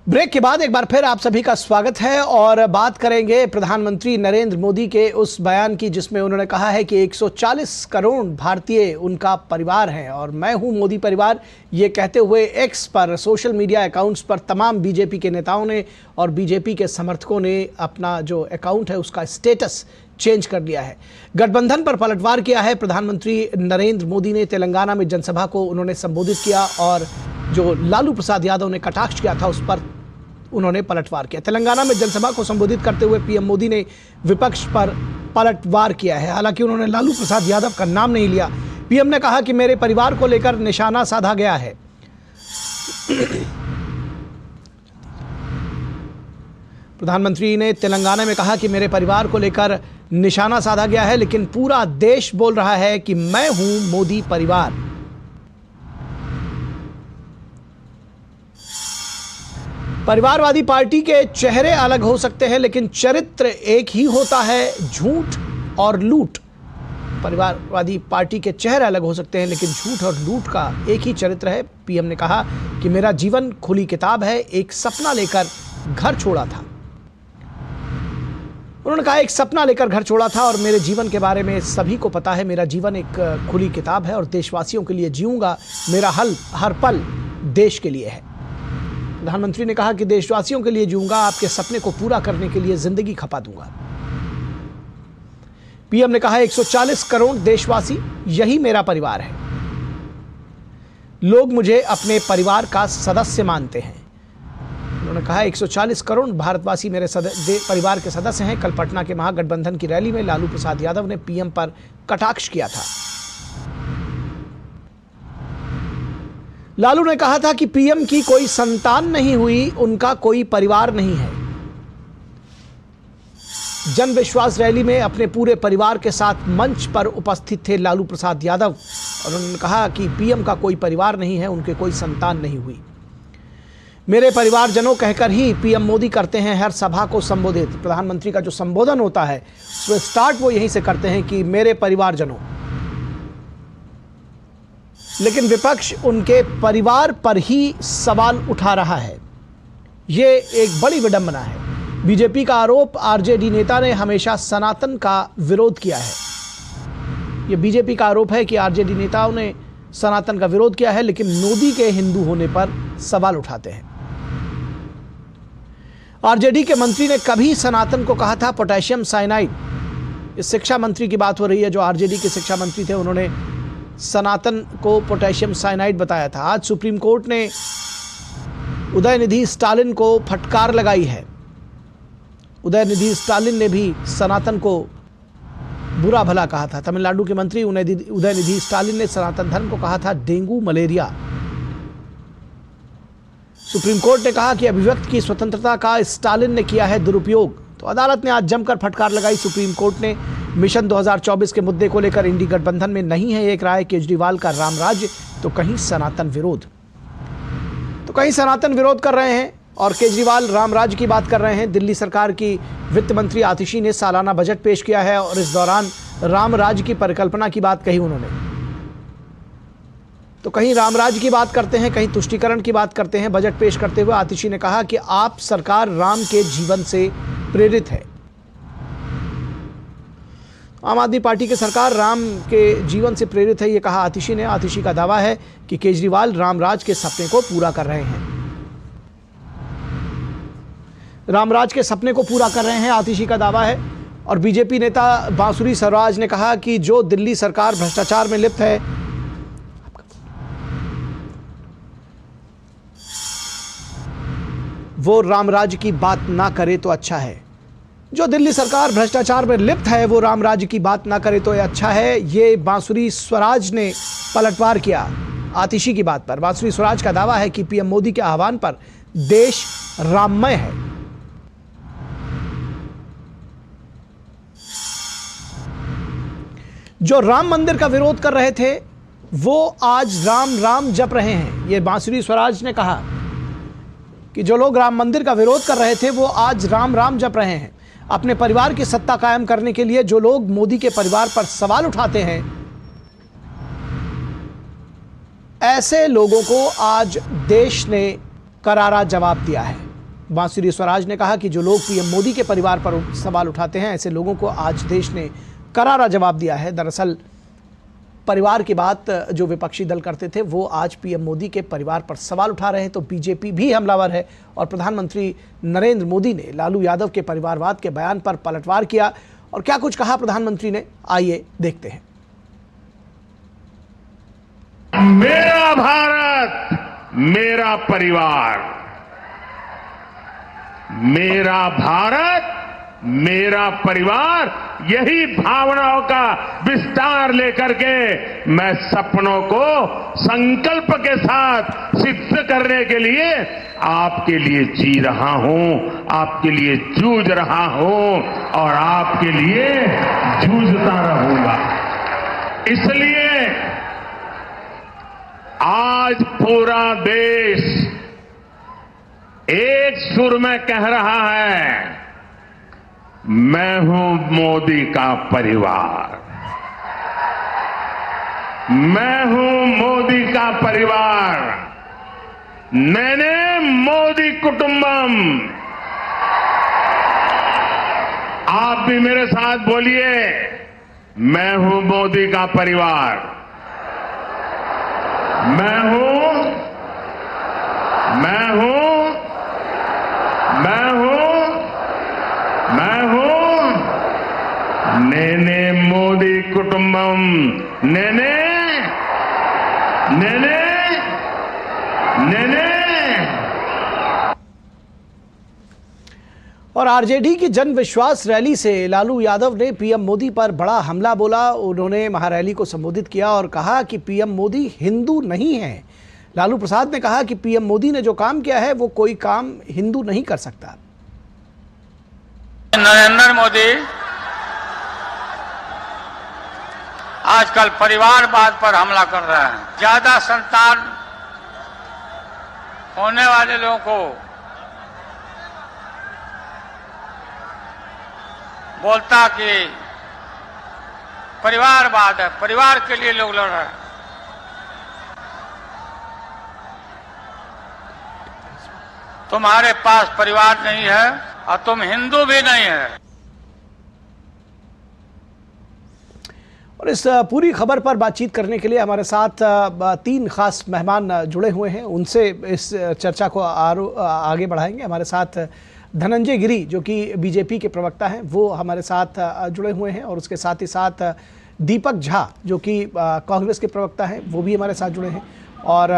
Break के बाद एक बार फिर आप सभी का स्वागत है और बात करेंगे प्रधानमंत्री नरेंद्र मोदी के उस बयान की जिसमें उन्होंने कहा है कि 140 करोड़ भारतीय उनका परिवार है और मैं हूं मोदी परिवार। ये कहते हुए एक्स पर सोशल मीडिया अकाउंट्स पर तमाम बीजेपी के नेताओं ने और बीजेपी के समर्थकों ने अपना जो अकाउंट है उसका स्टेटस चेंज कर दिया है। गठबंधन पर पलटवार किया है। प्रधानमंत्री नरेंद्र मोदी ने तेलंगाना में जनसभा को उन्होंने संबोधित किया और जो लालू प्रसाद यादव ने कटाक्ष किया था उस पर उन्होंने पलटवार किया। तेलंगाना में जनसभा को संबोधित करते हुए पीएम मोदी ने विपक्ष पर पलटवार किया है। हालांकि उन्होंने लालू प्रसाद यादव का नाम नहीं लिया। पीएम ने कहा कि मेरे परिवार को लेकर निशाना साधा गया है। प्रधानमंत्री ने तेलंगाना में कहा कि मेरे परिवार को लेकर निशाना साधा गया है, लेकिन पूरा देश बोल रहा है कि मैं हूं मोदी परिवार। परिवारवादी पार्टी के चेहरे अलग हो सकते हैं लेकिन चरित्र एक ही होता है, झूठ और लूट। परिवारवादी पार्टी के चेहरे अलग हो सकते हैं लेकिन झूठ और लूट का एक ही चरित्र है। पीएम ने कहा कि मेरा जीवन खुली किताब है, एक सपना लेकर घर छोड़ा था। उन्होंने कहा एक सपना लेकर घर छोड़ा था और मेरे जीवन के बारे में सभी को पता है। मेरा जीवन एक खुली किताब है और देशवासियों के लिए जीऊंगा। मेरा हर पल देश के लिए है। प्रधानमंत्री ने कहा कि देशवासियों के लिए जीऊंगा, आपके सपने को पूरा करने के लिए जिंदगी खपा दूंगा। पीएम ने कहा 140 करोड़ देशवासी, यही मेरा परिवार है। लोग मुझे अपने परिवार का सदस्य मानते हैं। उन्होंने कहा 140 करोड़ भारतवासी मेरे परिवार के सदस्य हैं। कल पटना के महागठबंधन की रैली में लालू प्रसाद यादव ने पीएम पर कटाक्ष किया था। लालू ने कहा था कि पीएम की कोई संतान नहीं हुई, उनका कोई परिवार नहीं है। जन विश्वास रैली में अपने पूरे परिवार के साथ मंच पर उपस्थित थे लालू प्रसाद यादव और उन्होंने कहा कि पीएम का कोई परिवार नहीं है, उनके कोई संतान नहीं हुई। मेरे परिवारजनों कहकर ही पीएम मोदी करते हैं हर सभा को संबोधित। प्रधानमंत्री का जो संबोधन होता है उसमें स्टार्ट वो यहीं से करते हैं कि मेरे परिवारजनों। लेकिन विपक्ष उनके परिवार पर ही सवाल उठा रहा है। ये एक बड़ी विडंबना है। बीजेपी का आरोप, आरजेडी नेता ने हमेशा सनातन का विरोध किया है। ये बीजेपी का आरोप है कि आरजेडी नेताओं ने सनातन का विरोध किया है लेकिन मोदी के हिंदू होने पर सवाल उठाते हैं। आरजेडी के मंत्री ने कभी सनातन को कहा था पोटेशियम साइनाइड। इस शिक्षा मंत्री की बात हो रही है, जो आरजेडी के शिक्षा मंत्री थे, उन्होंने सनातन को पोटेशियम साइनाइड बताया था। आज सुप्रीम कोर्ट ने उदयनिधि स्टालिन को फटकार लगाई है। उदयनिधि स्टालिन ने भी सनातन को बुरा भला कहा था। तमिलनाडु के मंत्री उदयनिधि स्टालिन ने सनातन धर्म को कहा था डेंगू मलेरिया। सुप्रीम कोर्ट ने कहा कि अभिव्यक्ति की स्वतंत्रता का स्टालिन ने किया है दुरुपयोग। तो अदालत ने आज जमकर फटकार लगाई। सुप्रीम कोर्ट ने मिशन 2024 के मुद्दे को लेकर इंडी गठबंधन में नहीं है एक राय। केजरीवाल का रामराज्य तो कहीं सनातन विरोध। तो कहीं सनातन विरोध कर रहे हैं और केजरीवाल रामराज्य की बात कर रहे हैं। दिल्ली सरकार की वित्त मंत्री आतिशी ने सालाना बजट पेश किया है और इस दौरान रामराज्य की परिकल्पना की बात कही उन्होंने। तो कहीं रामराज्य की बात करते हैं, कहीं तुष्टीकरण की बात करते हैं। बजट पेश करते हुए आतिशी ने कहा कि आप सरकार राम के जीवन से प्रेरित है। आम आदमी पार्टी की सरकार राम के जीवन से प्रेरित है, ये कहा आतिशी ने। आतिशी का दावा है कि केजरीवाल रामराज के सपने को पूरा कर रहे हैं। रामराज के सपने को पूरा कर रहे हैं, आतिशी का दावा है। और बीजेपी नेता बांसुरी स्वराज ने कहा कि जो दिल्ली सरकार भ्रष्टाचार में लिप्त है, वो रामराज की बात ना करे तो अच्छा है। जो दिल्ली सरकार भ्रष्टाचार में लिप्त है वो रामराज्य की बात ना करे तो ये अच्छा है। ये बांसुरी स्वराज ने पलटवार किया आतिशी की बात पर। बांसुरी स्वराज का दावा है कि पीएम मोदी के आह्वान पर देश राममय है। जो राम मंदिर का विरोध कर रहे थे वो आज राम राम जप रहे हैं। ये बांसुरी स्वराज ने कहा कि जो लोग राम मंदिर का विरोध कर रहे थे वो आज राम राम जप रहे हैं। अपने परिवार की सत्ता कायम करने के लिए जो लोग मोदी के परिवार पर सवाल उठाते हैं, ऐसे लोगों को आज देश ने करारा जवाब दिया है। बांसुरी स्वराज ने कहा कि जो लोग पीएम मोदी के परिवार पर सवाल उठाते हैं, ऐसे लोगों को आज देश ने करारा जवाब दिया है। दरअसल परिवार की बात जो विपक्षी दल करते थे, वो आज पीएम मोदी के परिवार पर सवाल उठा रहे हैं। तो बीजेपी भी हमलावर है और प्रधानमंत्री नरेंद्र मोदी ने लालू यादव के परिवारवाद के बयान पर पलटवार किया। और क्या कुछ कहा प्रधानमंत्री ने, आइए देखते हैं। मेरा भारत, मेरा परिवार, मेरा भारत, मेरा परिवार, यही भावनाओं का विस्तार लेकर के मैं सपनों को संकल्प के साथ सिद्ध करने के लिए आपके लिए जी रहा हूं, आपके लिए जूझ रहा हूं और आपके लिए जूझता रहूंगा। इसलिए आज पूरा देश एक सुर में कह रहा है, मैं हूं मोदी का परिवार, मैं हूं मोदी का परिवार, नेने मोदी कुटुंबम। आप भी मेरे साथ बोलिए, मैं हूं मोदी का परिवार, मैं हूं, मैं हूं, मैं हूं, मैं हूं नेने मोदी कुटुंबम, नेने, नेने, नेने। और आरजेडी की जन विश्वास रैली से लालू यादव ने पीएम मोदी पर बड़ा हमला बोला। उन्होंने महारैली को संबोधित किया और कहा कि पीएम मोदी हिंदू नहीं है। लालू प्रसाद ने कहा कि पीएम मोदी ने जो काम किया है वो कोई काम हिंदू नहीं कर सकता। नरेंद्र मोदी आजकल परिवारवाद पर हमला कर रहे हैं। ज्यादा संतान होने वाले लोगों को बोलता कि परिवारवाद है, परिवार के लिए लोग लड़ रहे हैं। तुम्हारे पास परिवार नहीं है और तुम हिंदू भी नहीं है। और इस पूरी खबर पर बातचीत करने के लिए हमारे साथ 3 खास मेहमान जुड़े हुए हैं। उनसे इस चर्चा को आगे बढ़ाएंगे। हमारे साथ धनंजय गिरी जो कि बीजेपी के प्रवक्ता हैं, वो हमारे साथ जुड़े हुए हैं। और उसके साथ ही साथ दीपक झा जो कि कांग्रेस के प्रवक्ता हैं, वो भी हमारे साथ जुड़े हैं। और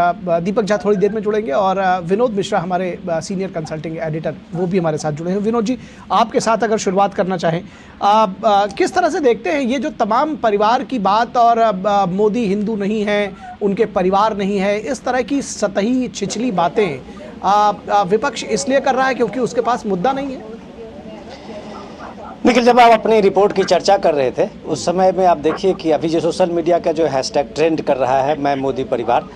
दीपक झा थोड़ी देर में जुड़ेंगे। और विनोद मिश्रा हमारे सीनियर कंसल्टिंग एडिटर, वो भी हमारे साथ जुड़े हैं। विनोद जी, आपके साथ अगर शुरुआत करना चाहें, किस तरह से देखते हैं ये जो तमाम परिवार की बात और मोदी हिंदू नहीं है, उनके परिवार नहीं है, इस तरह की सतही छिछली बातें विपक्ष इसलिए कर रहा है क्योंकि उसके पास मुद्दा नहीं है? निखिल, जब आप अपनी रिपोर्ट की चर्चा कर रहे थे उस समय में आप देखिए कि अभी जो सोशल मीडिया का जो हैशटैग ट्रेंड कर रहा है, मैं मोदी परिवार,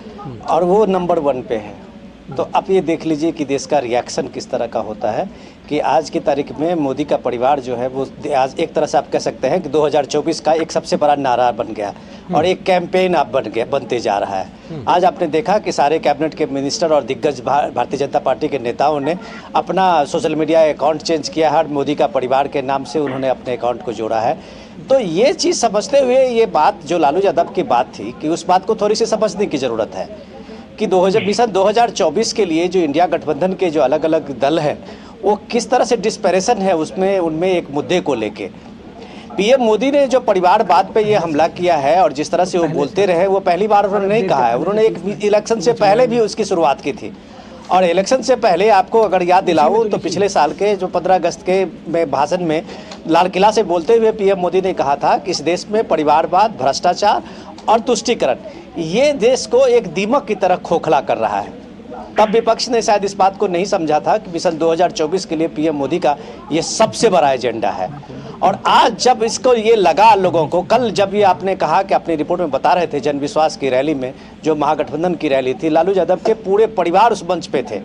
और वो नंबर 1 पे है। तो आप ये देख लीजिए कि देश का रिएक्शन किस तरह का होता है कि आज की तारीख में मोदी का परिवार जो है वो आज एक तरह से आप कह सकते हैं कि 2024 का एक सबसे बड़ा नारा बन गया और एक कैंपेन आप बनते जा रहा है। आज आपने देखा कि सारे कैबिनेट के मिनिस्टर और दिग्गज भारतीय जनता पार्टी के नेताओं ने अपना सोशल मीडिया अकाउंट चेंज किया है, मोदी का परिवार के नाम से उन्होंने अपने अकाउंट को जोड़ा है। तो ये चीज़ समझते हुए ये बात जो लालू यादव की बात थी कि उस बात को थोड़ी सी समझने की ज़रूरत है कि 2024 के लिए जो इंडिया गठबंधन के जो अलग अलग दल हैं वो किस तरह से डिस्पैरेशन है उसमें, उनमें एक मुद्दे को लेके पीएम मोदी ने जो परिवारवाद पे ये हमला किया है और जिस तरह से वो बोलते रहे, वो पहली बार उन्होंने नहीं कहा है। उन्होंने एक इलेक्शन से पहले भी उसकी शुरुआत की थी। और इलेक्शन से पहले आपको अगर याद दिलाऊं तो पिछले साल के जो 15 अगस्त के में भाषण में लाल किला से बोलते हुए पीएम मोदी ने कहा था कि इस देश में परिवारवाद, भ्रष्टाचार और तुष्टीकरण ये देश को एक दीमक की तरह खोखला कर रहा है। तब विपक्ष ने शायद इस बात को नहीं समझा था कि मिशन 2024 के लिए पीएम मोदी का ये सबसे बड़ा एजेंडा है। और आज जब इसको ये लगा लोगों को, कल जब ये आपने कहा कि अपनी रिपोर्ट में बता रहे थे जन विश्वास की रैली में जो महागठबंधन की रैली थी, लालू यादव के पूरे परिवार उस मंच पे थे।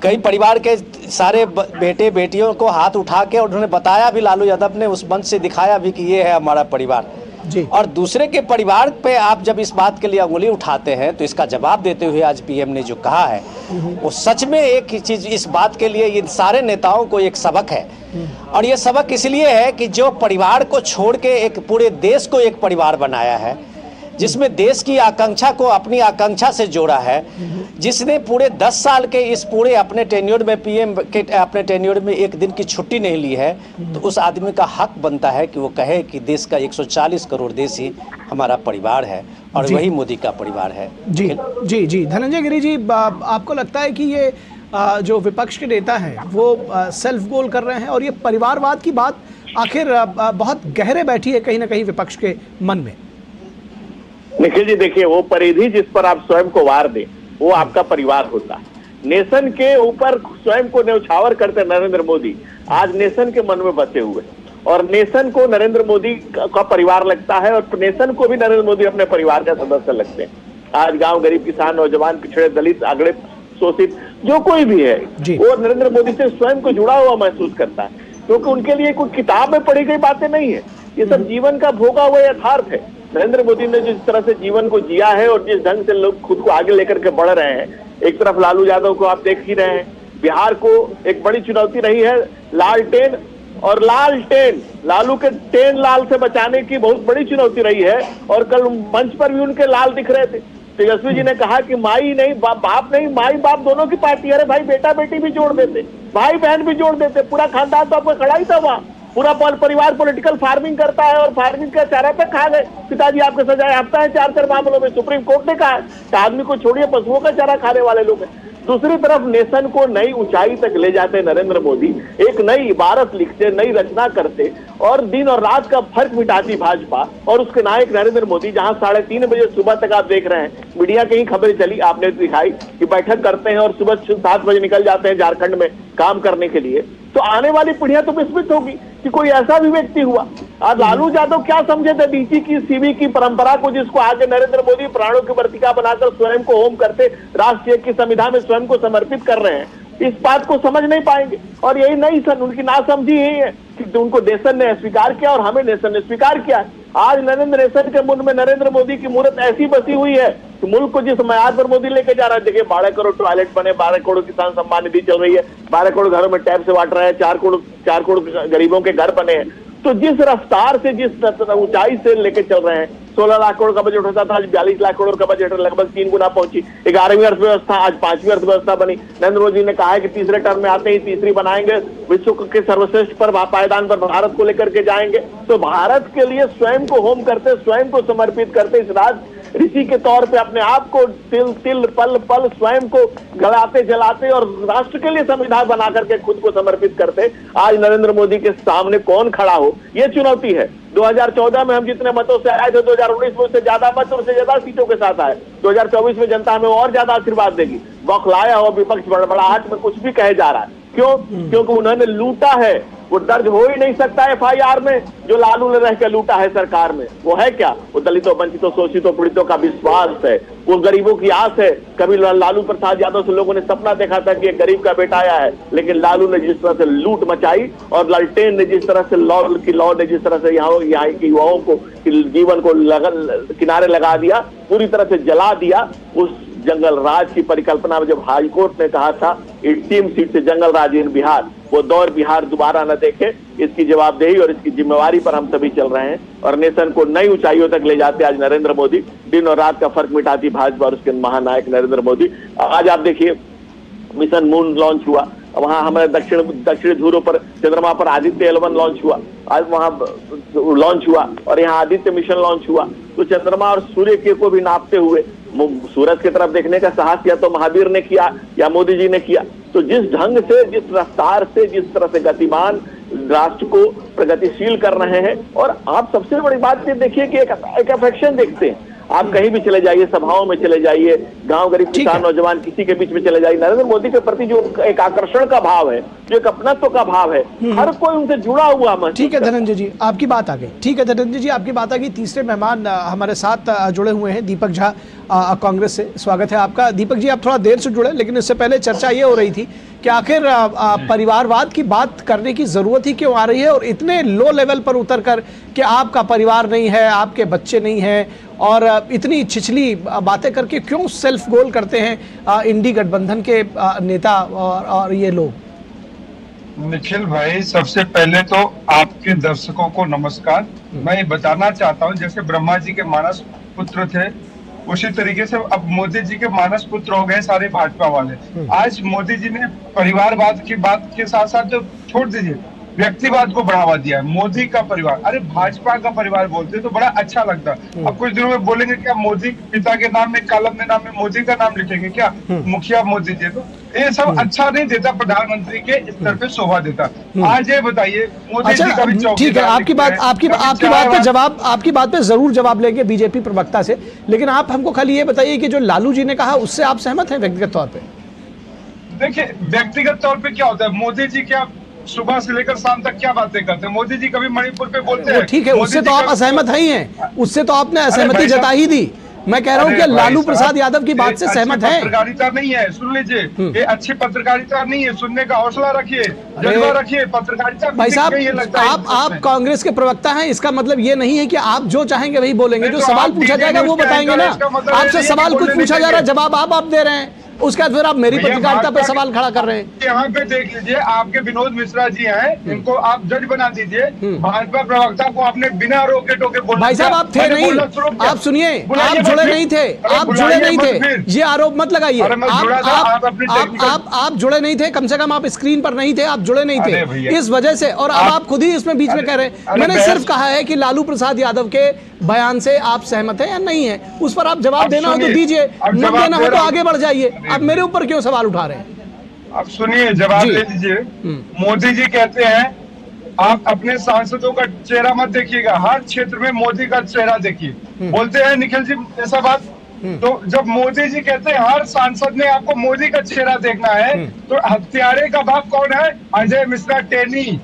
कई परिवार के सारे बेटे बेटियों को हाथ उठा के और उन्होंने बताया भी, लालू यादव ने उस मंच से दिखाया भी कि ये है हमारा परिवार। जी। और दूसरे के परिवार पे आप जब इस बात के लिए उंगली उठाते हैं तो इसका जवाब देते हुए आज पीएम ने जो कहा है वो सच में एक चीज इस बात के लिए इन सारे नेताओं को एक सबक है। और ये सबक इसलिए है कि जो परिवार को छोड़ के एक पूरे देश को एक परिवार बनाया है, जिसमें देश की आकांक्षा को अपनी आकांक्षा से जोड़ा है, जिसने पूरे 10 साल के इस पूरे अपने टेन्योर में पीएम के अपने टेन्योर में एक दिन की छुट्टी नहीं ली है, तो उस आदमी का हक बनता है कि वो कहे कि देश का 140 करोड़ देश ही हमारा परिवार है और वही मोदी का परिवार है। जी जी जी धनंजय गिरी जी, आपको लगता है कि ये जो विपक्ष के नेता हैं वो सेल्फ गोल कर रहे हैं और ये परिवारवाद की बात आखिर बहुत गहरे बैठी है कहीं ना कहीं विपक्ष के मन में? निखिल जी देखिए, वो परिधि जिस पर आप स्वयं को वार दें वो आपका परिवार होता है। नेशन के ऊपर स्वयं को न्यौछावर करते नरेंद्र मोदी आज नेशन के मन में बसे हुए और नेशन को नरेंद्र मोदी का परिवार लगता है और नेशन को भी नरेंद्र मोदी अपने परिवार का सदस्य लगते हैं। आज गांव, गरीब, किसान, नौजवान, पिछड़े, दलित, अगड़े, शोषित जो कोई भी है वो नरेंद्र मोदी से स्वयं को जुड़ा हुआ महसूस करता है, क्योंकि उनके लिए कोई किताब में पढ़ी गई बातें नहीं है, ये सब जीवन का भोगा हुआ यथार्थ है। नरेंद्र मोदी ने जिस तरह से जीवन को जिया है और जिस ढंग से लोग खुद को आगे लेकर के बढ़ रहे हैं, एक तरफ लालू यादव को आप देख ही रहे हैं, बिहार को एक बड़ी चुनौती रही है लालटेन और लालटेन, लालू के टेन लाल से बचाने की बहुत बड़ी चुनौती रही है। और कल मंच पर भी उनके लाल दिख रहे थे। तेजस्वी जी ने कहा कि माई नहीं बाप नहीं, माई बाप दोनों की पार्टी। अरे भाई, बेटा बेटी भी जोड़ देते, भाई बहन भी जोड़ देते, पूरा खानदान तो आपका खड़ा ही था वहां। पूरा परिवार पॉलिटिकल फार्मिंग करता है और फार्मिंग का चारा पे खा गए। पिताजी आपके सजा याफ्ता है 4 मामलों में, सुप्रीम कोर्ट ने कहा कि आदमी को छोड़िए, पशुओं का चारा खाने वाले लोग हैं। दूसरी तरफ नेशन को नई ऊंचाई तक ले जाते नरेंद्र मोदी, एक नई इबारत लिखते, नई रचना करते और दिन और रात का फर्क मिटाती भाजपा और उसके नायक नरेंद्र मोदी। जहां 3:30 बजे सुबह तक आप देख रहे हैं, मीडिया की ही खबरें चली, आपने दिखाई कि बैठक करते हैं और सुबह 7 बजे निकल जाते हैं झारखंड में काम करने के लिए। तो आने वाली पीढ़ियां तो विस्मित होगी कि कोई ऐसा भी व्यक्ति हुआ। आज लालू यादव क्या समझे थे डीसी की सीवी की परंपरा को, जिसको आगे नरेंद्र मोदी प्राणों की वर्तिका बनाकर स्वयं को होम करते राष्ट्र की संविधान में स्वयं को समर्पित कर रहे हैं। इस बात को समझ नहीं पाएंगे और यही नहीं उनकी नासमझी यही है कि उनको नेशन ने स्वीकार किया और हमें नेशन ने स्वीकार किया। आज नेशन के मुंह में नरेंद्र मोदी की मूर्त ऐसी बसी हुई है कि मुल्क को जिस म्याद पर मोदी लेके जा रहा है, देखिए 12 करोड़ टॉयलेट बने, 12 करोड़ किसान सम्मान निधि चल रही है, 12 करोड़ घरों में टैप से बांट रहे हैं, 4 करोड़ गरीबों के घर बने हैं। तो जिस रफ्तार से, जिस ऊंचाई से लेके चल रहे हैं, 16 लाख करोड़ का बजट होता था, आज 42 लाख करोड़ का बजट लगभग 3 गुना पहुंची। 11वीं अर्थव्यवस्था आज 5वीं अर्थव्यवस्था बनी। नरेंद्र मोदी ने कहा है कि तीसरे टर्म में आते ही तीसरी बनाएंगे, विश्व के सर्वश्रेष्ठ पर पायदान पर भारत को लेकर के जाएंगे। तो भारत के लिए स्वयं को होम करते, स्वयं को समर्पित करते, इस राज ऋषि के तौर पे अपने आप को तिल तिल पल पल स्वयं को गलाते जलाते और राष्ट्र के लिए संविधान बना करके खुद को समर्पित करते आज नरेंद्र मोदी के सामने कौन खड़ा हो, ये चुनौती है। 2014 में हम जितने मतों से आए थे, 2019 में उससे ज्यादा मत और उससे ज्यादा सीटों के साथ आए। 2024 में जनता हमें और ज्यादा आशीर्वाद देगी। बौखलाया हो विपक्ष बड़बड़ाहट में कुछ भी कहे जा रहा है, क्यों? क्योंकि उन्होंने लूटा है। वो दर्ज हो ही नहीं सकता एफआईआर में जो लालू ने रह के लूटा है सरकार में। वो है क्या? वो दलितों, वंचितों, शोषितों, पीड़ितों का विश्वास है, वो गरीबों की आस है। कभी लालू प्रसाद यादव से लोगों ने सपना देखा था कि एक गरीब का बेटा आया है, लेकिन लालू ने जिस तरह से लूट मचाई और लालटेन ने जिस तरह से लौ ने जिस तरह से यहाँ के युवाओं को जीवन को किनारे लगा दिया, पूरी तरह से जला दिया। उस जंगल राज की परिकल्पना में जब हाई कोर्ट ने कहा था 18 सीट से जंगल राज इन बिहार, वो दौर बिहार दोबारा न देखे, इसकी जवाबदेही और इसकी जिम्मेवारी पर हम सभी चल रहे हैं और नेशन को नई ऊंचाइयों तक ले जाते आज नरेंद्र मोदी। दिन और रात का फर्क मिटाती भाजपा और उसके महानायक नरेंद्र मोदी। आज आप देखिए मिशन मून लॉन्च हुआ, वहां हमारे दक्षिणी ध्रुव पर चंद्रमा पर आदित्य 11 लॉन्च हुआ, आज वहां लॉन्च हुआ और यहाँ आदित्य मिशन लॉन्च हुआ। तो चंद्रमा और सूर्य के को भी नापते हुए सूरज की तरफ देखने का साहस या तो महावीर ने किया या मोदी जी ने किया। तो जिस ढंग से, जिस रफ्तार से, जिस तरह से गतिमान राष्ट्र को प्रगतिशील कर रहे हैं। और आप सबसे बड़ी बात ये देखिए कि एक अफेक्शन देखते हैं। आप कहीं भी चले जाइए, सभाओं में चले जाइए, गांव गरीब किसान नौजवान किसी के बीच में चले जाइए, नरेंद्र मोदी के प्रति जो एक आकर्षण का भाव है, जो एक अपनत्व का भाव है, हर कोई उनसे जुड़ा हुआ महसूस। ठीक है धनंजय जी, आपकी बात आ गई। ठीक है धनंजय जी, आपकी बात आ गई। तीसरे मेहमान हमारे साथ जुड़े हुए हैं, दीपक झा कांग्रेस से। स्वागत है आपका। दीपक जी, आप थोड़ा देर से जुड़े, लेकिन इससे पहले चर्चा ये हो रही थी कि आखिर परिवारवाद की बात करने की जरूरत ही क्यों आ रही है, और इतने लो लेवल पर उतर कर कि आपका परिवार नहीं है, आपके बच्चे नहीं हैं, और इतनी छिछली बातें करके क्यों सेल्फ गोल करते हैं इंडी गठबंधन के नेता और ये लोग। निखिल भाई, सबसे पहले तो आपके दर्शकों को नमस्कार। मैं ये बताना चाहता हूँ, जैसे ब्रह्मा जी के मानस पुत्र थे, उसी तरीके से अब मोदी जी के मानस पुत्र हो गए सारे भाजपा वाले। आज मोदी जी ने परिवारवाद की बात के साथ साथ जो छोड़ दीजिए, व्यक्तिवाद को बढ़ावा दिया है। मोदी का परिवार, अरे भाजपा का परिवार बोलते तो बड़ा अच्छा लगता। अब कुछ दिनों में बोलेंगे क्या मोदी पिता के नाम में, कॉलम में नाम में मोदी का नाम लिखेंगे क्या, मुखिया मोदी जी, तो ये सब अच्छा नहीं देता, प्रधानमंत्री के स्तर पे शोभा देता। आज ये बताइए, मोदी जी का भी चौकीदार। ठीक है, आपकी बात पे जरूर जवाब लेंगे बीजेपी प्रवक्ता से, लेकिन आप हमको खाली ये बताइए कि जो लालू जी ने कहा उससे आप सहमत हैं व्यक्तिगत तौर पे? देखिए, व्यक्तिगत तौर पे क्या होता है, मोदी जी क्या सुबह से लेकर शाम तक क्या बातें करते हैं? मोदी जी कभी मणिपुर पे बोलते हैं? ठीक है, उससे तो आप असहमत ही हैं, उससे तो आपने असहमति जता ही दी। मैं कह रहा हूँ कि लालू प्रसाद यादव की बात से सहमत है। पत्रकारिता नहीं है, सुन लीजिए, ये अच्छी पत्रकारिता नहीं है, सुनने का हौसला रखिए, जज्बा रखिए। पत्रकारिता भाई साहब, आप कांग्रेस के प्रवक्ता हैं, इसका मतलब ये नहीं है कि आप जो चाहेंगे वही बोलेंगे। जो सवाल पूछा जाएगा वो बताएंगे ना। आपसे सवाल कुछ पूछा जा रहा है, जवाब आप दे रहे हैं, उसके बाद फिर आप मेरी पत्रकारिता पर सवाल खड़ा कर रहे हैं। यहाँ पे देख लीजिए, आपके विनोद मिश्रा जी हैं, इनको आप जज बना दीजिए। भाजपा प्रवक्ता को आपने बिना रोके टोके बोला। भाई साहब, आप थे नहीं, आप सुनिए, आप जुड़े नहीं थे, आप जुड़े नहीं थे, ये आरोप मत लगाइए। आप जुड़े नहीं थे, कम से कम आप स्क्रीन पर नहीं थे, आप जुड़े नहीं थे इस वजह से। और अब आप खुद ही इसमें बीच में कह रहे हैं। मैंने सिर्फ कहा है कि लालू प्रसाद यादव के बयान से आप सहमत हैं या नहीं है, उस पर आप जवाब देना हो तो दीजिए, मत देना हो तो आगे बढ़ जाइए। अब मेरे ऊपर क्यों सवाल उठा रहे हैं? अब सुनिए, जवाब ले लीजिए। मोदी जी कहते हैं आप अपने सांसदों का चेहरा मत देखिएगा, हर क्षेत्र में मोदी का चेहरा देखिए। बोलते हैं निखिल जी ऐसा बात। तो जब मोदी जी कहते हैं हर सांसद में आपको मोदी का चेहरा देखना है, तो हत्यारे का बाप कौन है? अजय मिश्रा टेनी।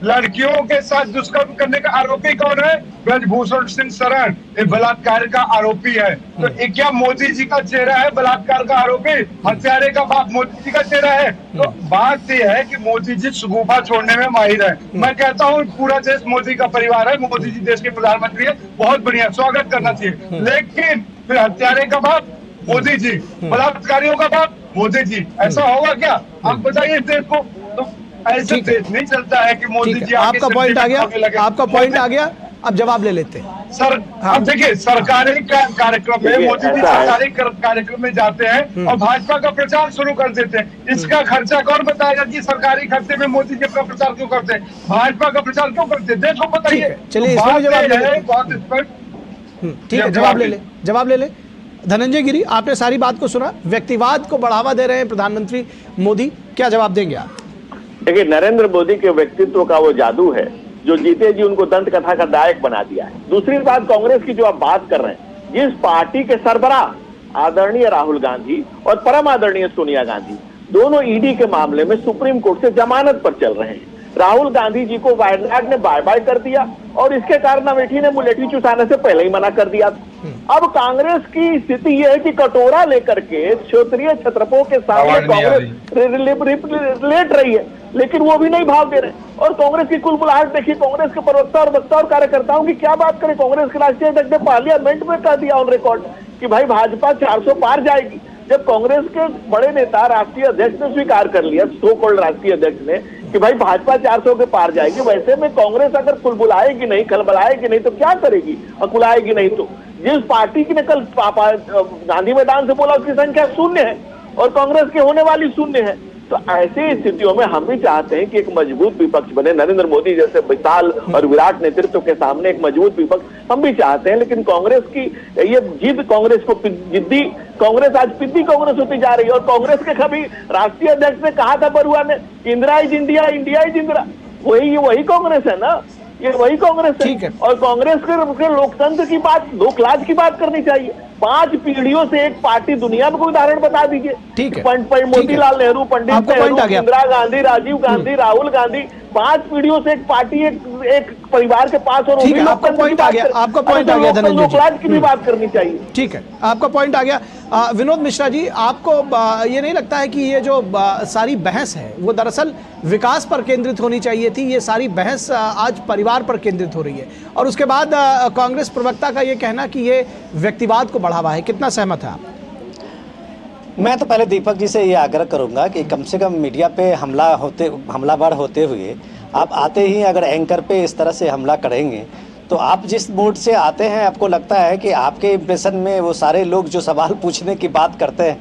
लड़कियों के साथ दुष्कर्म करने का आरोपी कौन है? ब्रजभूषण सिंह शरण, ये बलात्कार का आरोपी है। तो ये क्या मोदी जी का चेहरा है, बलात्कार का आरोपी? हत्यारे का बाप मोदी जी का चेहरा है? तो बात यह है कि मोदी जी शगुफा छोड़ने में माहिर है। मैं कहता हूँ पूरा देश मोदी का परिवार है, मोदी जी देश के प्रधानमंत्री है, बहुत बढ़िया, स्वागत करना चाहिए। लेकिन फिर हत्यारे का बाप मोदी जी, बलात्कारियों का बाप मोदी जी, ऐसा होगा क्या? आप बताइए देश को। तो ऐसे देश नहीं चलता है कि मोदी जी। आपका पॉइंट आ गया, आपका पॉइंट आ गया, अब जवाब ले लेते हैं सर। अब देखिए, सरकारी कार्यक्रम में मोदी जी सरकारी कार्यक्रम में जाते हैं और भाजपा का प्रचार शुरू कर देते हैं। इसका खर्चा कौन बताएगा कि सरकारी खर्चे में मोदी जी का प्रचार क्यों करते हैं, भाजपा का प्रचार क्यों करते हैं? देखो बताइए। चलिए, बहुत स्पष्ट। ठीक है, जवाब ले ले। धनंजय गिरी, आपने सारी बात को सुना। व्यक्तिवाद को बढ़ावा दे रहे हैं प्रधानमंत्री मोदी, क्या जवाब देंगे आप? देखिए, नरेंद्र मोदी के व्यक्तित्व का वो जादू है जो जीते जी उनको दंत कथा का नायक बना दिया है। दूसरी बात, कांग्रेस की जो आप बात कर रहे हैं, जिस पार्टी के सरबराह आदरणीय राहुल गांधी और परम आदरणीय सोनिया गांधी दोनों ईडी के मामले में सुप्रीम कोर्ट से जमानत पर चल रहे हैं। राहुल गांधी जी को वायनाड ने बाय बाय कर दिया और इसके कारण अमेठी ने मुलेठी चुसाने से पहले ही मना कर दिया। अब कांग्रेस की स्थिति यह है कि कटोरा लेकर के क्षेत्रीय छत्रपों के सामने कांग्रेस लेट रही है, लेकिन वो भी नहीं भाव दे रहे। और कांग्रेस की कुल बुलाहट देखिए, कांग्रेस के प्रवक्ता और वक्ता और कार्यकर्ताओं की क्या बात करें। कांग्रेस के राष्ट्रीय अध्यक्ष ने पार्लियामेंट में कह दिया ऑन रिकॉर्ड कि भाई भाजपा 400 पार जाएगी। जब कांग्रेस के बड़े नेता राष्ट्रीय अध्यक्ष ने स्वीकार कर लिया, सो कॉल्ड राष्ट्रीय अध्यक्ष ने, कि भाई भाजपा 400 के पार जाएगी, वैसे में कांग्रेस अगर कुलबुलाएगी नहीं, खलबलाएगी नहीं तो क्या करेगी? अकुलाएगी नहीं तो। जिस पार्टी ने कल गांधी मैदान से बोला उसकी संख्या 0 है और कांग्रेस की होने वाली 0 है। तो ऐसी स्थितियों में हम भी चाहते हैं कि एक मजबूत विपक्ष बने। नरेंद्र मोदी जैसे विशाल और विराट नेतृत्व के सामने एक मजबूत विपक्ष हम भी चाहते हैं, लेकिन कांग्रेस की ये जिद, कांग्रेस को जिद्दी कांग्रेस आज पिद्दी कांग्रेस होती जा रही है। और कांग्रेस के कभी राष्ट्रीय अध्यक्ष ने कहा था बरुआ ने, Indira is India, India is Indira, वही कांग्रेस है ना। ये वही कांग्रेस ठीक है। और कांग्रेस के लोकतंत्र की बात, लोकलाज की बात करनी चाहिए। 5 पीढ़ियों से एक पार्टी, दुनिया में कोई उदाहरण बता दीजिए। ठीक है। मोतीलाल नेहरू, पंडित आपको नेहरू, point आ गया। इंदिरा गांधी, राजीव गांधी, राहुल गांधी, 5 पीढ़ियों से एक पार्टी, एक परिवार के 5 और ठीक है, आपका पॉइंट आ गया, आपका पॉइंट आ गया धनंजय जी। लोकलाज की भी बात करनी चाहिए। ठीक है, आपका पॉइंट आ गया। विनोद मिश्रा जी, आपको ये नहीं लगता है कि ये जो सारी बहस है वो दरअसल विकास पर केंद्रित होनी चाहिए थी? ये सारी बहस आज परिवार पर केंद्रित हो रही है और उसके बाद कांग्रेस प्रवक्ता का ये कहना कि ये व्यक्तिवाद को बढ़ावा है। कितना सहमत है आप? मैं तो पहले दीपक जी से ये आग्रह करूंगा कि कम से कम मीडिया पे हमलावर होते हुए आप आते ही अगर एंकर पे इस तरह से हमला करेंगे तो आप जिस मूड से आते हैं, आपको लगता है कि आपके इम्प्रेशन में वो सारे लोग जो सवाल पूछने की बात करते हैं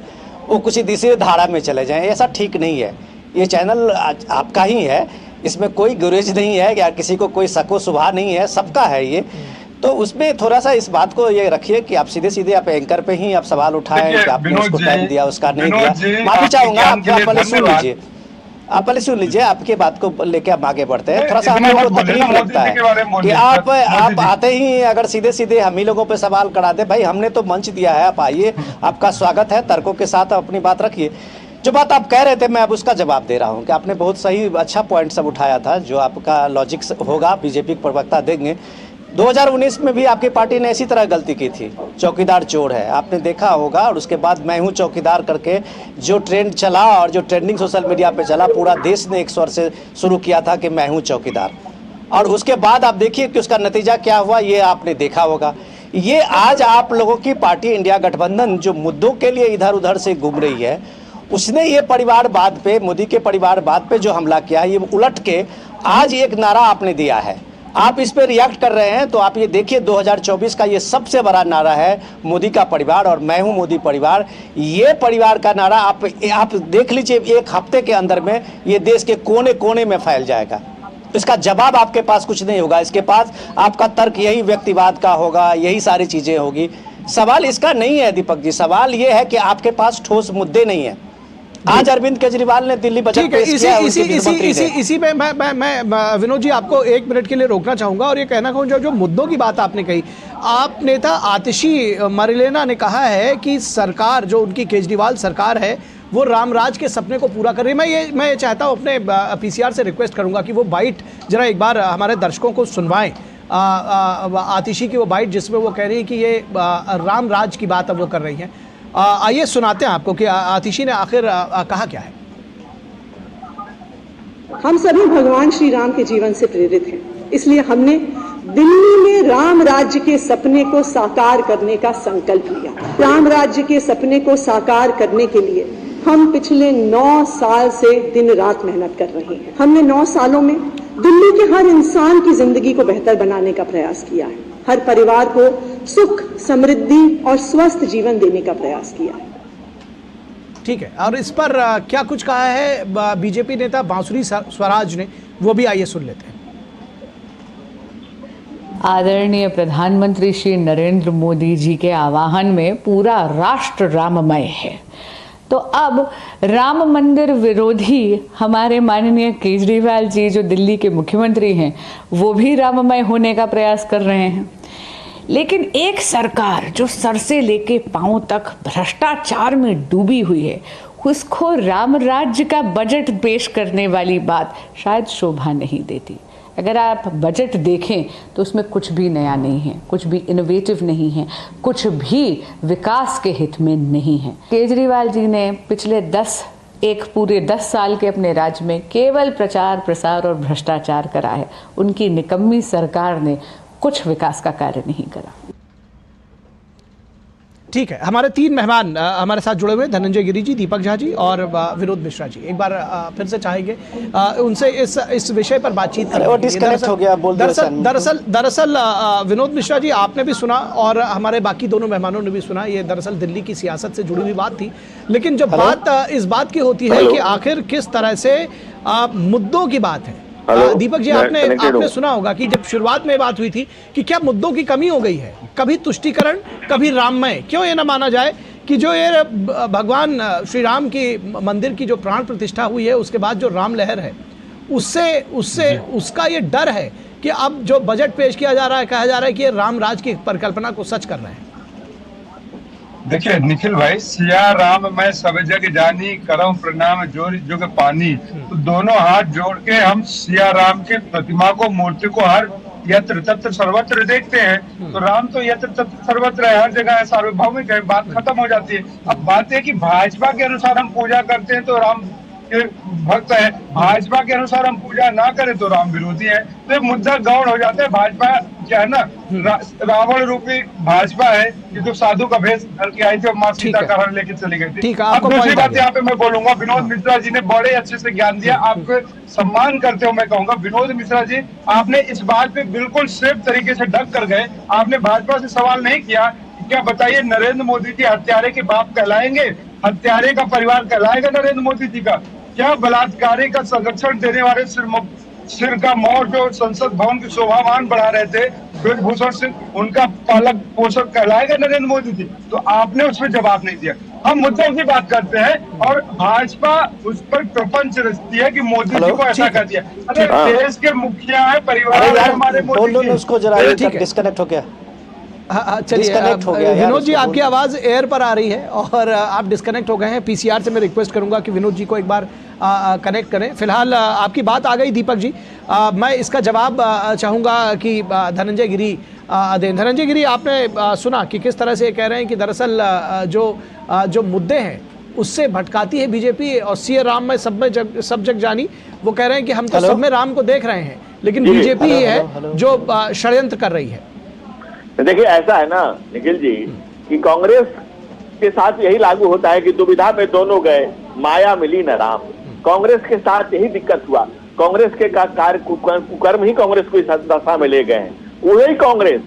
वो कुछ दूसरी धारा में चले जाएं। ऐसा ठीक नहीं है। ये चैनल आपका ही है, इसमें कोई गुरेज नहीं है या किसी को कोई शको शुबा नहीं है, सबका है ये। तो उसमें थोड़ा सा इस बात को ये रखिए कि आप सीधे सीधे आप एंकर पे ही आप सवाल उठाएं कि आपने उसको टाइम दिया, उसका नहीं दिया। माफी चाहूंगा, आप पहले सुन लीजिए, आप पहले सुन लीजिए, आपके बात को लेके आप आगे बढ़ते हैं। थोड़ा सा हम लोगों को तकलीफ लगता है कि आप आते ही अगर सीधे सीधे हम ही लोगों पे सवाल करा दे। भाई हमने तो मंच दिया है, आप आइए, आपका स्वागत है, तर्कों के साथ अपनी बात रखिए। जो बात आप कह रहे थे मैं अब उसका जवाब दे रहा हूँ कि आपने बहुत सही अच्छा पॉइंट सब उठाया था, जो आपका लॉजिक होगा बीजेपी के प्रवक्ता देंगे। 2019 में भी आपकी पार्टी ने इसी तरह गलती की थी, चौकीदार चोर है, आपने देखा होगा। और उसके बाद मैं हूं चौकीदार करके जो ट्रेंड चला और जो ट्रेंडिंग सोशल मीडिया पे चला, पूरा देश ने एक स्वर से शुरू किया था कि मैं हूं चौकीदार। और उसके बाद आप देखिए कि उसका नतीजा क्या हुआ, ये आपने देखा होगा। ये आज आप लोगों की पार्टी इंडिया गठबंधन जो मुद्दों के लिए इधर उधर से घूम रही है, उसने ये परिवारवाद पे, मोदी के परिवारवाद पे जो हमला किया है, ये उलट के आज एक नारा आपने दिया है, आप इस पे रिएक्ट कर रहे हैं। तो आप ये देखिए 2024 का ये सबसे बड़ा नारा है, मोदी का परिवार और मैं हूं मोदी परिवार। ये परिवार का नारा आप देख लीजिए, एक हफ्ते के अंदर में ये देश के कोने कोने में फैल जाएगा। इसका जवाब आपके पास कुछ नहीं होगा, इसके पास आपका तर्क यही व्यक्तिवाद का होगा, यही सारी चीजें होगी। सवाल इसका नहीं है दीपक जी, सवाल ये है कि आपके पास ठोस मुद्दे नहीं है। आज अरविंद केजरीवाल ने दिल्ली बजट पेश किया है, इसी में मैं विनोद जी आपको 1 मिनट के लिए रोकना चाहूंगा और ये कहना चाहूंगा, जो मुद्दों की बात आपने कही, आप नेता आतिशी मरिलेना ने कहा है कि सरकार जो उनकी केजरीवाल सरकार है वो रामराज के सपने को पूरा कर रही है। मैं ये चाहता हूँ, अपने पीसीआर से रिक्वेस्ट करूंगा कि वो बाइट जरा एक बार हमारे दर्शकों को सुनवाएं, आतिशी की वो बाइट जिसमें वो कह रही है कि ये रामराज की बात अब वो कर रही हैं। आइए सुनाते हैं आपको कि आतिशी ने आखिर कहा क्या है। हम सभी भगवान श्री राम के जीवन से प्रेरित हैं, इसलिए हमने दिल्ली में राम राज्य के सपने को साकार करने का संकल्प लिया। राम राज्य के सपने को साकार करने के लिए हम पिछले 9 साल से दिन रात मेहनत कर रहे हैं। हमने 9 सालों में दिल्ली के हर इंसान की जिंदगी को बेहतर बनाने का प्रयास किया है, हर परिवार को सुख, समृद्धि और स्वस्थ जीवन देने का प्रयास किया है। ठीक है, और इस पर क्या कुछ कहा है बीजेपी नेता बांसुरी स्वराज ने, वो भी आइए सुन लेते हैं। आदरणीय प्रधानमंत्री श्री नरेंद्र मोदी जी के आह्वान में पूरा राष्ट्र राममय है, तो अब राम मंदिर विरोधी हमारे माननीय केजरीवाल जी जो दिल्ली के मुख्यमंत्री हैं, वो भी राममय होने का प्रयास कर रहे हैं। लेकिन एक सरकार जो सर से लेके पांव तक भ्रष्टाचार में डूबी हुई है, उसको राम राज्य का बजट पेश करने वाली बात शायद शोभा नहीं देती। अगर आप बजट देखें तो उसमें कुछ भी नया नहीं है, कुछ भी इनोवेटिव नहीं है, कुछ भी विकास के हित में नहीं है। केजरीवाल जी ने पिछले पूरे 10 साल के अपने राज्य में केवल प्रचार प्रसार और भ्रष्टाचार करा है। उनकी निकम्मी सरकार ने कुछ विकास का कार्य नहीं करा। ठीक है, हमारे 3 मेहमान हमारे साथ जुड़े हुए, धनंजय गिरी जी, दीपक झा जी और विनोद मिश्रा जी। एक बार फिर से चाहेंगे उनसे इस विषय पर बातचीत करें। दरअसल विनोद मिश्रा जी, आपने भी सुना और हमारे बाकी दोनों मेहमानों ने भी सुना, ये दरअसल दिल्ली की सियासत से जुड़ी हुई बात थी। लेकिन जब बात इस बात की होती है कि आखिर किस तरह से मुद्दों की बात है, दीपक जी आपने सुना होगा कि जब शुरुआत में बात हुई थी कि क्या मुद्दों की कमी हो गई है, कभी तुष्टीकरण कभी राममय। क्यों ये ना माना जाए कि जो ये भगवान श्री राम की मंदिर की जो प्राण प्रतिष्ठा हुई है, उसके बाद जो राम लहर है उससे उसका ये डर है कि अब जो बजट पेश किया जा रहा है, कहा जा रहा है कि ये राम राज की परिकल्पना को सच कर रहे हैं। देखिए निखिल भाई, सिया राम मैं सब जग जानी, करम प्रणाम जोर जुग पानी। तो दोनों हाथ जोड़ के हम सिया राम की प्रतिमा को, मूर्ति को हर यत्र तत्र सर्वत्र देखते हैं। तो राम तो यत्र तत्र सर्वत्र है, हर जगह है, सार्वभौमिक है, बात खत्म हो जाती है। अब बात है कि भाजपा के अनुसार हम पूजा करते हैं तो राम के भक्त है, भाजपा के अनुसार हम पूजा ना करें तो राम विरोधी है। तो ये मुद्दा गौण हो जाता है। भाजपा क्या है ना, रावण रूपी भाजपा है कि जो साधु का भेष करके आई थी और माँ सीता का हरण लेके चली गई थी। अब दूसरी बात यहाँ पे मैं बोलूंगा, विनोद मिश्रा जी ने बड़े अच्छे से ज्ञान दिया, आपको सम्मान करते हुए मैं कहूंगा विनोद मिश्रा जी, आपने इस बात पे बिल्कुल सेफ तरीके से ढक कर गए। आपने भाजपा से सवाल नहीं किया, क्या बताइए नरेंद्र मोदी जी हत्यारे के बाप कहलाएंगे? हत्यारे का परिवार कहलाएगा नरेंद्र मोदी जी का? क्या बलात्कारी का संरक्षण देने वाले सिर का मोर जो संसद भवन की शोभामान बढ़ा रहे थे ब्रजभूषण सिंह, उनका पालक पोषक कहलाएगा नरेंद्र मोदी जी? तो आपने उसमें जवाब नहीं दिया। हम मुद्दों की बात करते हैं और भाजपा उस पर प्रपंच रचती है कि मोदी जी को ऐसा कर दिया। अरे देश के मुखिया है, परिवार है हमारे मोदी जी। उसको जरा डिस्कनेक्ट हो गया। हाँ चलिए विनोद जी, आपकी आवाज़ एयर पर आ रही है और आप डिस्कनेक्ट हो गए हैं। पीसीआर से मैं रिक्वेस्ट करूंगा कि विनोद जी को एक बार कनेक्ट करें। फिलहाल आपकी बात आ गई दीपक जी, मैं इसका जवाब चाहूँगा कि धनंजय गिरी दें। धनंजय गिरी, आपने सुना कि किस तरह से ये कह रहे हैं कि दरअसल जो मुद्दे हैं उससे भटकाती है बीजेपी, और सीए राम में सब जग जानी, वो कह रहे हैं कि हम तो सब में राम को देख रहे हैं, लेकिन बीजेपी ही है जो षड्यंत्र कर रही है। देखिए ऐसा है ना निखिल जी कि कांग्रेस के साथ यही लागू होता है कि दुविधा में दोनों गए, माया मिली न राम। कांग्रेस के साथ यही दिक्कत हुआ। कांग्रेस के कार्य कुकर्म ही कांग्रेस को इस दशा में ले गए हैं। वही कांग्रेस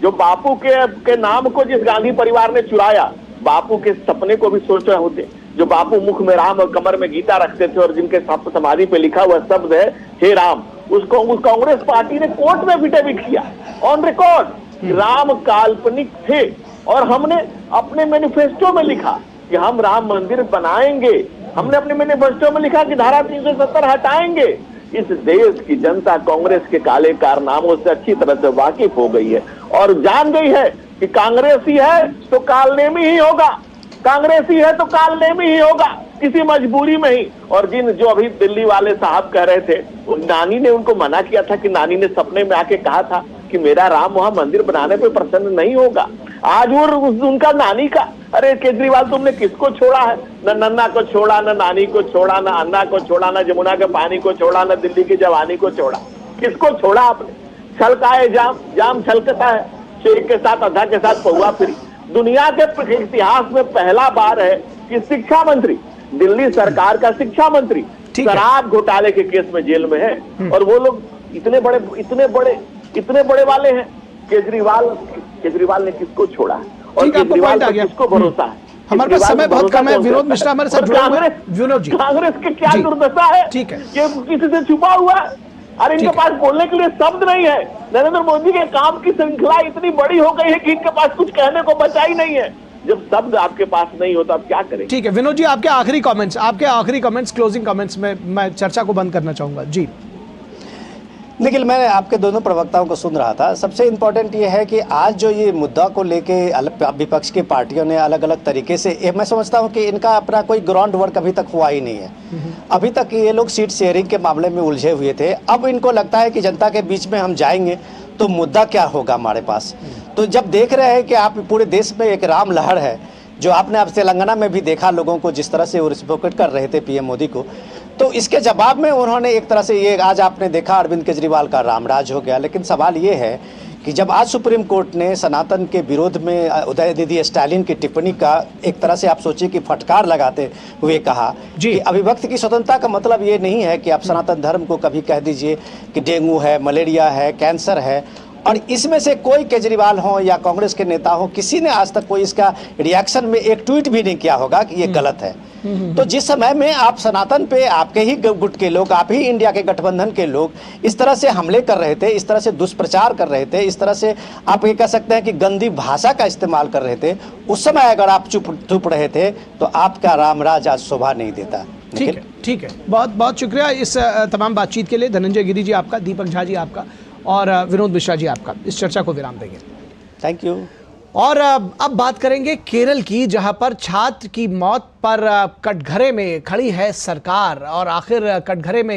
जो बापू के नाम को जिस गांधी परिवार ने चुराया, बापू के सपने को भी सोच रहे होते, जो बापू मुख में राम और कमर में गीता रखते थे और जिनके समाधि पे लिखा हुआ शब्द है हे राम, उस कांग्रेस पार्टी ने कोर्ट में एफिडेविट किया ऑन रिकॉर्ड, राम काल्पनिक थे। और हमने अपने मैनिफेस्टो में लिखा कि हम राम मंदिर बनाएंगे। हमने अपने मैनिफेस्टो में लिखा कि धारा 370 हटाएंगे। इस देश की जनता कांग्रेस के काले कारनामों से अच्छी तरह से वाकिफ हो गई है और जान गई है कि कांग्रेसी है तो कालनेमी ही होगा, कांग्रेसी है तो कालनेमी ही होगा, किसी मजबूरी में ही। और जो अभी दिल्ली वाले साहब कह रहे थे, नानी ने उनको मना किया था कि नानी ने सपने में आके कहा था कि मेरा राम वहां मंदिर बनाने पे प्रसन्न नहीं होगा। आज वो उनका नानी का, अरे केजरीवाल तुमने किसको छोड़ा है? न नन्ना को छोड़ा, न नानी को छोड़ा, न अन्ना को छोड़ा, न जमुना के पानी को छोड़ा, न दिल्ली की जवानी को छोड़ा। किसको छोड़ा आपने? छलकाए जाम छलकता है, शेर के साथ अधा के साथ पहुआ फिरी। दुनिया के इतिहास में पहला बार है कि शिक्षा मंत्री, दिल्ली सरकार का शिक्षा मंत्री शराब घोटाले के केस में जेल में है। और वो लोग इतने बड़े वाले हैं। केजरीवाल ने किसको छोड़ा है और केजरीवाल को किसको भरोसा है? हमारे पास समय बहुत कम है। विनोद मिश्रा हमारे साथ जुड़े हुए हैं। विनोद जी, कांग्रेस की क्या दुर्दशा है? ठीक है, कि किसी से छुपा हुआ है। अरे इनके पास बोलने के लिए शब्द नहीं है। नरेंद्र मोदी के काम की श्रृंखला इतनी बड़ी हो गई है कि इनके पास कुछ कहने को बचा ही नहीं है। जब शब्द आपके पास नहीं होता आप क्या करें? ठीक है विनोद जी, आपके आखिरी कमेंट्स, क्लोजिंग कमेंट्स में मैं चर्चा को बंद करना चाहूंगा। जी निखिल, मैं आपके दोनों प्रवक्ताओं को सुन रहा था। सबसे इम्पोर्टेंट ये है कि आज जो ये मुद्दा को लेके विपक्ष की पार्टियों ने अलग अलग तरीके से, मैं समझता हूँ कि इनका अपना कोई ग्राउंड वर्क अभी तक हुआ ही नहीं है। अभी तक ये लोग सीट शेयरिंग के मामले में उलझे हुए थे। अब इनको लगता है कि जनता के बीच में हम जाएंगे तो मुद्दा क्या होगा हमारे पास। तो जब देख रहे हैं कि आप पूरे देश में एक राम लहर है, जो आपने अब तेलंगाना में भी देखा लोगों को जिस तरह से वो रिस्पोकेट कर रहे थे पीएम मोदी को, तो इसके जवाब में उन्होंने एक तरह से ये आज आपने देखा अरविंद केजरीवाल का रामराज हो गया। लेकिन सवाल ये है कि जब आज सुप्रीम कोर्ट ने सनातन के विरोध में उदय दीदी स्टालिन की टिप्पणी का एक तरह से आप सोचिए कि फटकार लगाते हुए कहा कि अभिव्यक्ति की स्वतंत्रता का मतलब ये नहीं है कि आप सनातन धर्म को कभी कह दीजिए कि डेंगू है, मलेरिया है, कैंसर है। और इसमें से कोई केजरीवाल हो या कांग्रेस के नेता हो, किसी ने आज तक कोई इसका रिएक्शन में एक ट्वीट भी नहीं किया होगा कि ये गलत है। तो जिस समय में आप सनातन पे आपके ही गुट के लोग, आप ही इंडिया के गठबंधन के लोग इस तरह से हमले कर रहे थे, इस तरह से दुष्प्रचार कर रहे थे, इस तरह से आप ये कह सकते हैं कि गंदी भाषा का इस्तेमाल कर रहे थे, उस समय अगर आप चुप रहे थे तो आपका रामराज आज शोभा नहीं देता। ठीक है, ठीक है। बहुत बहुत शुक्रिया इस तमाम बातचीत के लिए। धनंजय गिरी जी आपका, दीपक झा जी आपका और विनोद मिश्रा जी आपका। इस चर्चा को विराम देंगे। Thank you. और अब बात करेंगे केरल की, जहां पर छात्र की मौत पर कटघरे में खड़ी है सरकार। और आखिर कटघरे में